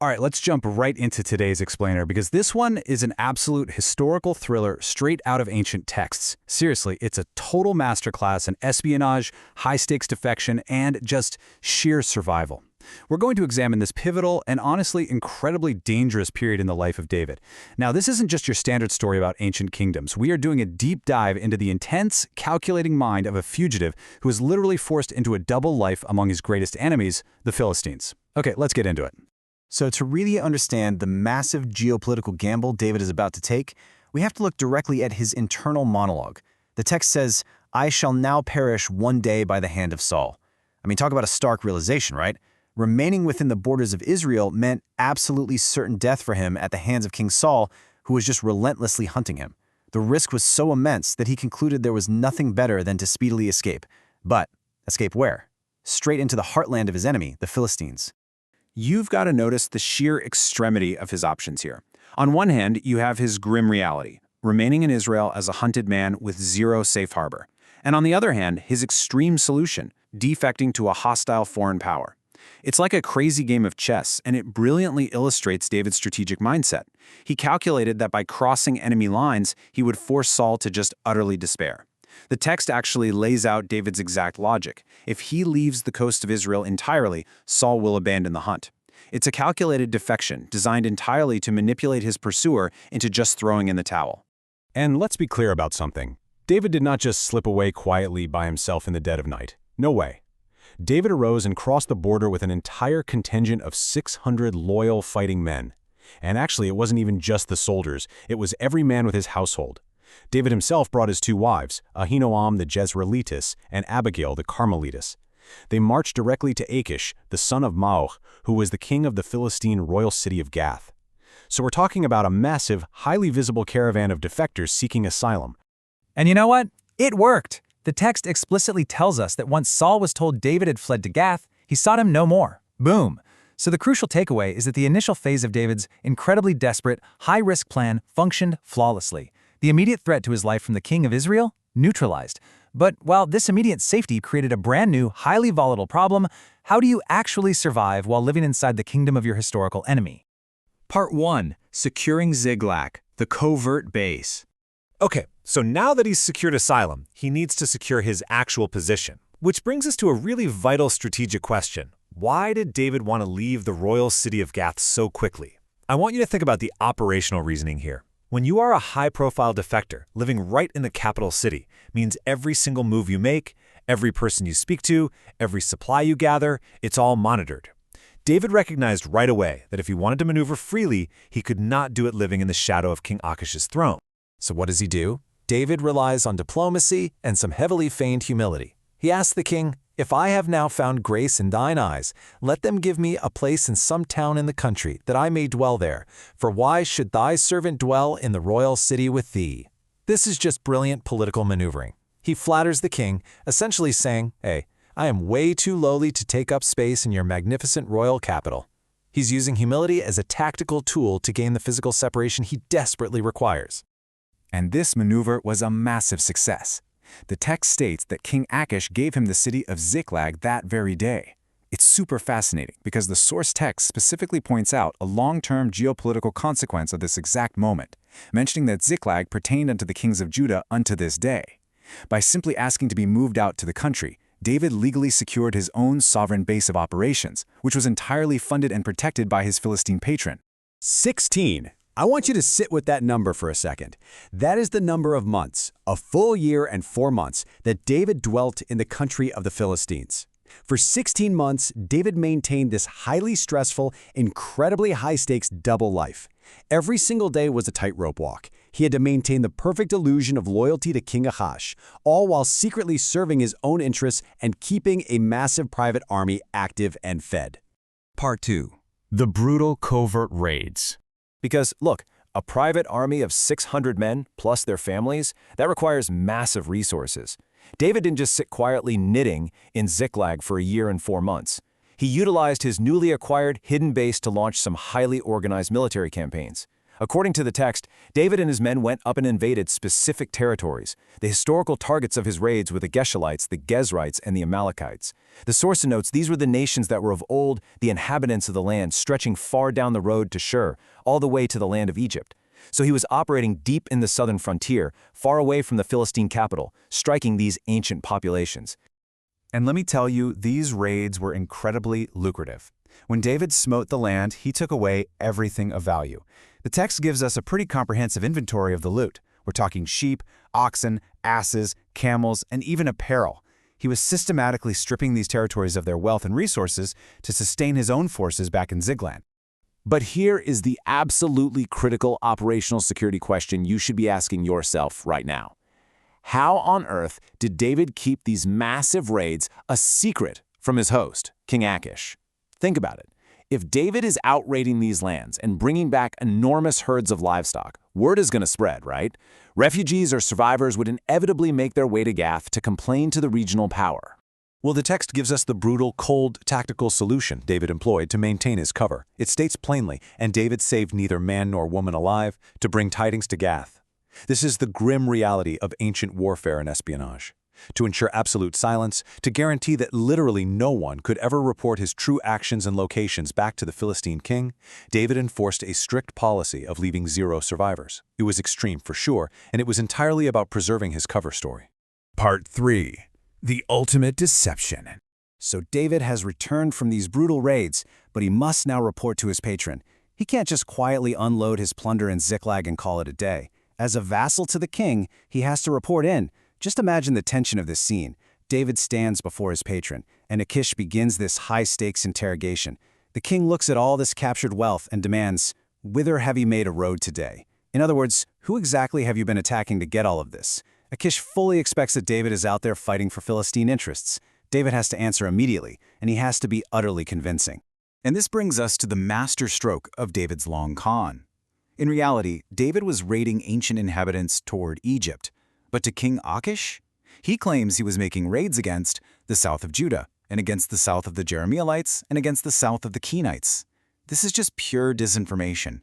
All right, let's jump right into today's explainer because this one is an absolute historical thriller straight out of ancient texts. Seriously, it's a total masterclass in espionage, high-stakes defection, and just sheer survival. We're going to examine this pivotal and honestly incredibly dangerous period in the life of David. Now, this isn't just your standard story about ancient kingdoms. We are doing a deep dive into the intense, calculating mind of a fugitive who is literally forced into a double life among his greatest enemies, the Philistines. Okay, let's get into it. So to really understand the massive geopolitical gamble David is about to take, we have to look directly at his internal monologue. The text says, "I shall now perish one day by the hand of Saul." I mean, talk about a stark realization, right? Remaining within the borders of Israel meant absolutely certain death for him at the hands of King Saul, who was just relentlessly hunting him. The risk was so immense that he concluded there was nothing better than to speedily escape. But escape where? Straight into the heartland of his enemy, the Philistines. You've got to notice the sheer extremity of his options here. On one hand, you have his grim reality, remaining in Israel as a hunted man with zero safe harbor. And on the other hand, his extreme solution, defecting to a hostile foreign power. It's like a crazy game of chess, and it brilliantly illustrates David's strategic mindset. He calculated that by crossing enemy lines, he would force Saul to just utterly despair. The text actually lays out David's exact logic. If he leaves the coast of Israel entirely, Saul will abandon the hunt. It's a calculated defection designed entirely to manipulate his pursuer into just throwing in the towel. And let's be clear about something. David did not just slip away quietly by himself in the dead of night. No way. David arose and crossed the border with an entire contingent of 600 loyal fighting men. And actually, it wasn't even just the soldiers. It was every man with his household. David himself brought his two wives, Ahinoam the Jezreelitess and Abigail the Carmelitess. They marched directly to Achish, the son of Maoch, who was the king of the Philistine royal city of Gath. So we're talking about a massive, highly visible caravan of defectors seeking asylum. And you know what? It worked! The text explicitly tells us that once Saul was told David had fled to Gath, he sought him no more. Boom! So the crucial takeaway is that the initial phase of David's incredibly desperate, high-risk plan functioned flawlessly. The immediate threat to his life from the king of Israel? Neutralized. But while this immediate safety created a brand new, highly volatile problem, how do you actually survive while living inside the kingdom of your historical enemy? Part 1. Securing Ziklag, the covert base. Okay, so now that he's secured asylum, he needs to secure his actual position. Which brings us to a really vital strategic question. Why did David want to leave the royal city of Gath so quickly? I want you to think about the operational reasoning here. When you are a high-profile defector, living right in the capital city means every single move you make, every person you speak to, every supply you gather, it's all monitored. David recognized right away that if he wanted to maneuver freely, he could not do it living in the shadow of King Achish's throne. So what does he do? David relies on diplomacy and some heavily feigned humility. He asks the king, "If I have now found grace in thine eyes, let them give me a place in some town in the country, that I may dwell there. For why should thy servant dwell in the royal city with thee?" This is just brilliant political maneuvering. He flatters the king, essentially saying, "Hey, I am way too lowly to take up space in your magnificent royal capital." He's using humility as a tactical tool to gain the physical separation he desperately requires. And this maneuver was a massive success. The text states that King Achish gave him the city of Ziklag that very day. It's super fascinating because the source text specifically points out a long-term geopolitical consequence of this exact moment, mentioning that Ziklag pertained unto the kings of Judah unto this day. By simply asking to be moved out to the country, David legally secured his own sovereign base of operations, which was entirely funded and protected by his Philistine patron. 16. I want you to sit with that number for a second. That is the number of months, a full year and 4 months, that David dwelt in the country of the Philistines. For 16 months, David maintained this highly stressful, incredibly high-stakes double life. Every single day was a tightrope walk. He had to maintain the perfect illusion of loyalty to King Achish, all while secretly serving his own interests and keeping a massive private army active and fed. Part 2. The brutal covert raids. Because, look, a private army of 600 men, plus their families, that requires massive resources. David didn't just sit quietly knitting in Ziklag for a year and 4 months. He utilized his newly acquired hidden base to launch some highly organized military campaigns. According to the text, David and his men went up and invaded specific territories. The historical targets of his raids were the Geshurites, the Gezrites, and the Amalekites. The source notes these were the nations that were of old the inhabitants of the land, stretching far down the road to Shur, all the way to the land of Egypt. So he was operating deep in the southern frontier, far away from the Philistine capital, striking these ancient populations. And let me tell you, these raids were incredibly lucrative. When David smote the land, he took away everything of value. The text gives us a pretty comprehensive inventory of the loot. We're talking sheep, oxen, asses, camels, and even apparel. He was systematically stripping these territories of their wealth and resources to sustain his own forces back in Ziklag. But here is the absolutely critical operational security question you should be asking yourself right now. How on earth did David keep these massive raids a secret from his host, King Achish? Think about it. If David is out raiding these lands and bringing back enormous herds of livestock, word is going to spread, right? Refugees or survivors would inevitably make their way to Gath to complain to the regional power. Well, the text gives us the brutal, cold, tactical solution David employed to maintain his cover. It states plainly, and David saved neither man nor woman alive to bring tidings to Gath. This is the grim reality of ancient warfare and espionage. To ensure absolute silence, to guarantee that literally no one could ever report his true actions and locations back to the Philistine king, David enforced a strict policy of leaving 0 survivors. It was extreme for sure, and it was entirely about preserving his cover story. Part 3. The ultimate deception. So David has returned from these brutal raids, but he must now report to his patron. He can't just quietly unload his plunder in Ziklag and call it a day. As a vassal to the king, he has to report in. Just imagine the tension of this scene. David stands before his patron, and Achish begins this high-stakes interrogation. The king looks at all this captured wealth and demands, "Whither have you made a road today?" In other words, who exactly have you been attacking to get all of this? Achish fully expects that David is out there fighting for Philistine interests. David has to answer immediately, and he has to be utterly convincing. And this brings us to the master stroke of David's long con. In reality, David was raiding ancient inhabitants toward Egypt. But to King Achish, he claims he was making raids against the south of Judah, and against the south of the Jerahmeelites, and against the south of the Kenites. This is just pure disinformation.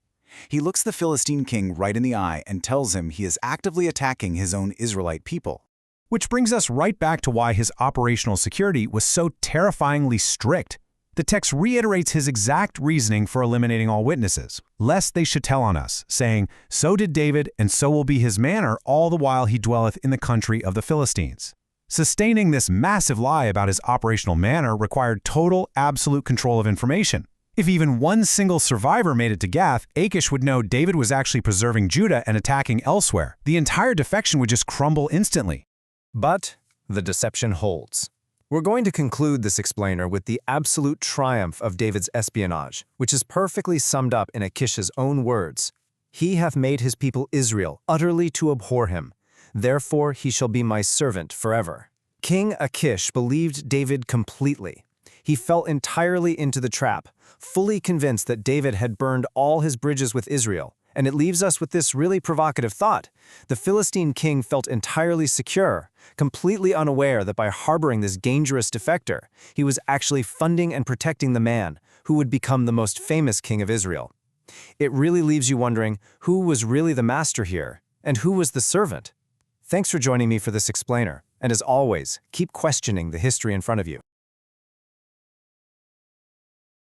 He looks the Philistine king right in the eye and tells him he is actively attacking his own Israelite people. Which brings us right back to why his operational security was so terrifyingly strict. The text reiterates his exact reasoning for eliminating all witnesses, lest they should tell on us, saying, "So did David, and so will be his manner all the while he dwelleth in the country of the Philistines." Sustaining this massive lie about his operational manner required total, absolute control of information. If even one single survivor made it to Gath, Achish would know David was actually preserving Judah and attacking elsewhere. The entire defection would just crumble instantly. But the deception holds. We're going to conclude this explainer with the absolute triumph of David's espionage, which is perfectly summed up in Achish's own words. "He hath made his people Israel utterly to abhor him. Therefore he shall be my servant forever." King Achish believed David completely. He fell entirely into the trap, fully convinced that David had burned all his bridges with Israel. And it leaves us with this really provocative thought. The Philistine king felt entirely secure, completely unaware that by harboring this dangerous defector, he was actually funding and protecting the man who would become the most famous king of Israel. It really leaves you wondering who was really the master here, and who was the servant. Thanks for joining me for this explainer, and as always, keep questioning the history in front of you.